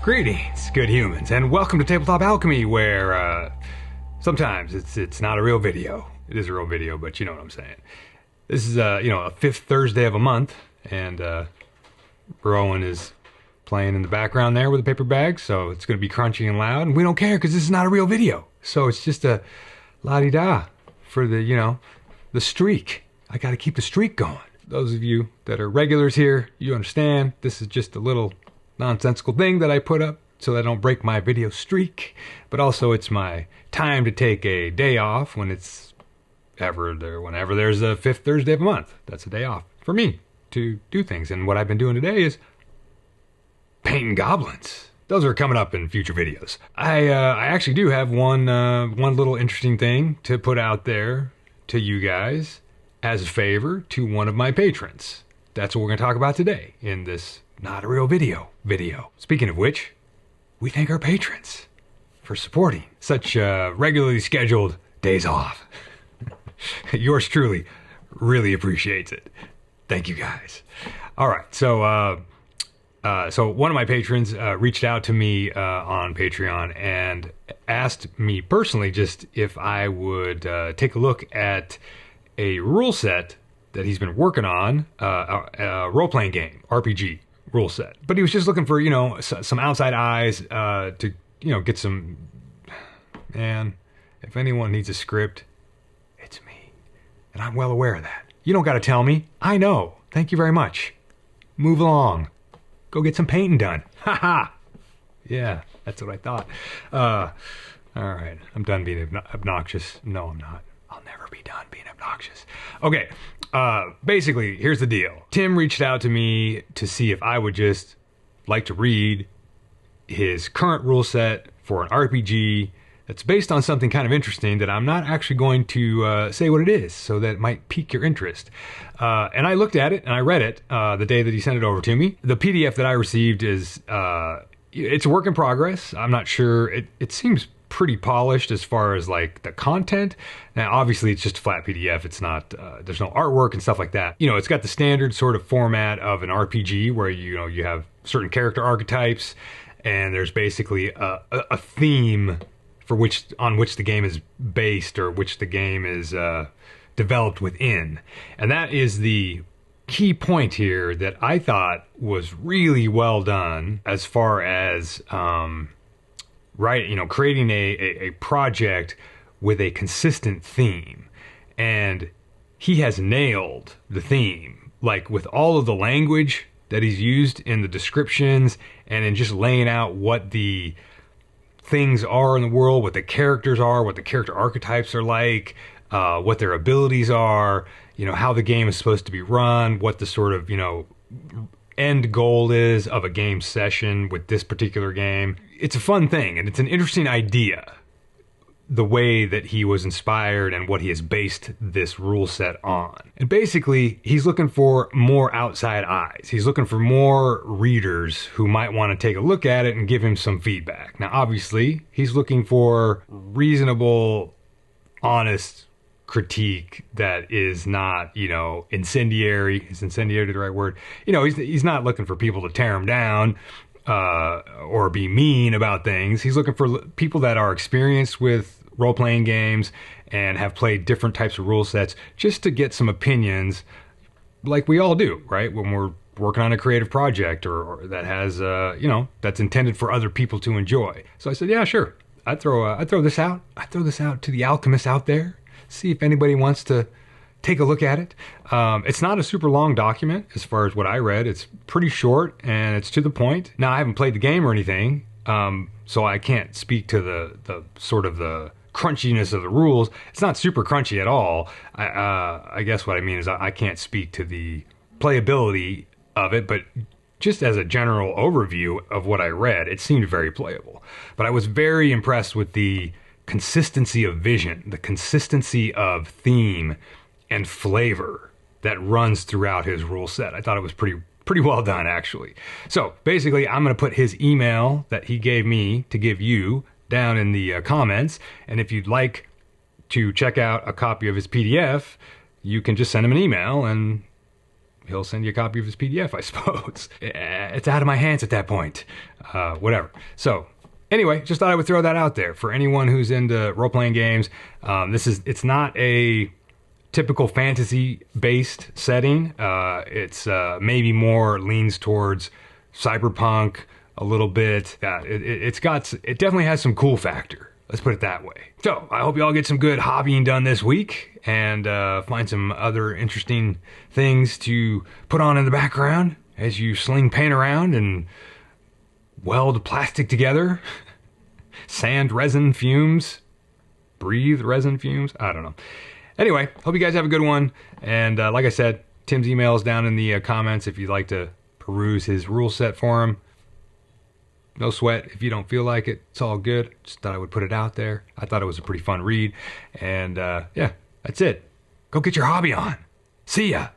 Greetings, good humans, and welcome to Tabletop Alchemy, where sometimes it's not a real video. It is a real video, but you know what I'm saying. This is a fifth Thursday of a month, and Rowan is playing in the background there with a paper bag, so it's going to be crunchy and loud, and we don't care because this is not a real video. So it's just a la-di-da for the streak. I got to keep the streak going. Those of you that are regulars here, you understand this is just a little nonsensical thing that I put up so that I don't break my video streak, but also it's my time to take a day off whenever there's a fifth Thursday of a month. That's a day off for me to do things, and what I've been doing today is painting goblins. Those are coming up in future videos. I actually do have one little interesting thing to put out there to you guys as a favor to one of my patrons. That's what we're going to talk about today in this not a real video. Speaking of which, we thank our patrons for supporting such regularly scheduled days off. Yours truly really appreciates it. Thank you guys. All right, so one of my patrons reached out to me on Patreon and asked me personally just if I would take a look at a rule set that he's been working on, a role-playing game, RPG rule set. But he was just looking for, some outside eyes to, get some... Man, if anyone needs a script, it's me. And I'm well aware of that. You don't got to tell me. I know. Thank you very much. Move along. Go get some painting done. Ha ha! Yeah, that's what I thought. All right, I'm done being obnoxious. No, I'm not. I'll never be done being obnoxious. Okay, basically, here's the deal. Tim reached out to me to see if I would just like to read his current rule set for an RPG that's based on something kind of interesting that I'm not actually going to say what it is, so that it might pique your interest. And I looked at it and I read it the day that he sent it over to me. The PDF that I received is, it's a work in progress. I'm not sure. It seems pretty polished as far as like the content. Now, obviously it's just a flat PDF. It's not, there's no artwork and stuff like that. It's got the standard sort of format of an RPG where, you have certain character archetypes and there's basically a theme on which the game is based, or which the game is developed within. And that is the key point here that I thought was really well done as far as creating a project with a consistent theme. And he has nailed the theme, like with all of the language that he's used in the descriptions and in just laying out what the things are in the world, what the characters are, what the character archetypes are like, what their abilities are, how the game is supposed to be run, what the sort of, end goal is of a game session with this particular game. It's a fun thing, and it's an interesting idea, the way that he was inspired and what he has based this rule set on. And basically, he's looking for more outside eyes. He's looking for more readers who might want to take a look at it and give him some feedback. Now, obviously, he's looking for reasonable, honest critique that is not, incendiary. Is incendiary the right word? He's not looking for people to tear him down or be mean about things. He's looking for people that are experienced with role-playing games and have played different types of rule sets, just to get some opinions like we all do, right? When we're working on a creative project or that has, that's intended for other people to enjoy. So I said, yeah, sure. I'd throw this out. I'd throw this out to the alchemists out there. See if anybody wants to take a look at it. It's not a super long document as far as what I read. It's pretty short and it's to the point. Now, I haven't played the game or anything, so I can't speak to the sort of the crunchiness of the rules. It's not super crunchy at all. I guess what I mean is I can't speak to the playability of it, but just as a general overview of what I read, it seemed very playable. But I was very impressed with the consistency of vision, the consistency of theme and flavor that runs throughout his rule set. I thought it was pretty well done, actually. So basically, I'm going to put his email that he gave me to give you down in the comments, and if you'd like to check out a copy of his PDF, you can just send him an email and he'll send you a copy of his PDF, I suppose. It's out of my hands at that point. Whatever. So anyway, just thought I would throw that out there for anyone who's into role-playing games. It's not a typical fantasy-based setting. It's maybe more leans towards cyberpunk a little bit. It definitely has some cool factor. Let's put it that way. So I hope you all get some good hobbying done this week and find some other interesting things to put on in the background as you sling paint around and weld plastic together. Sand resin fumes. Breathe resin fumes. I don't know. Anyway, hope you guys have a good one. And like I said, Tim's email is down in the comments if you'd like to peruse his rule set for him. No sweat if you don't feel like it. It's all good. Just thought I would put it out there. I thought it was a pretty fun read. And yeah, that's it. Go get your hobby on. See ya.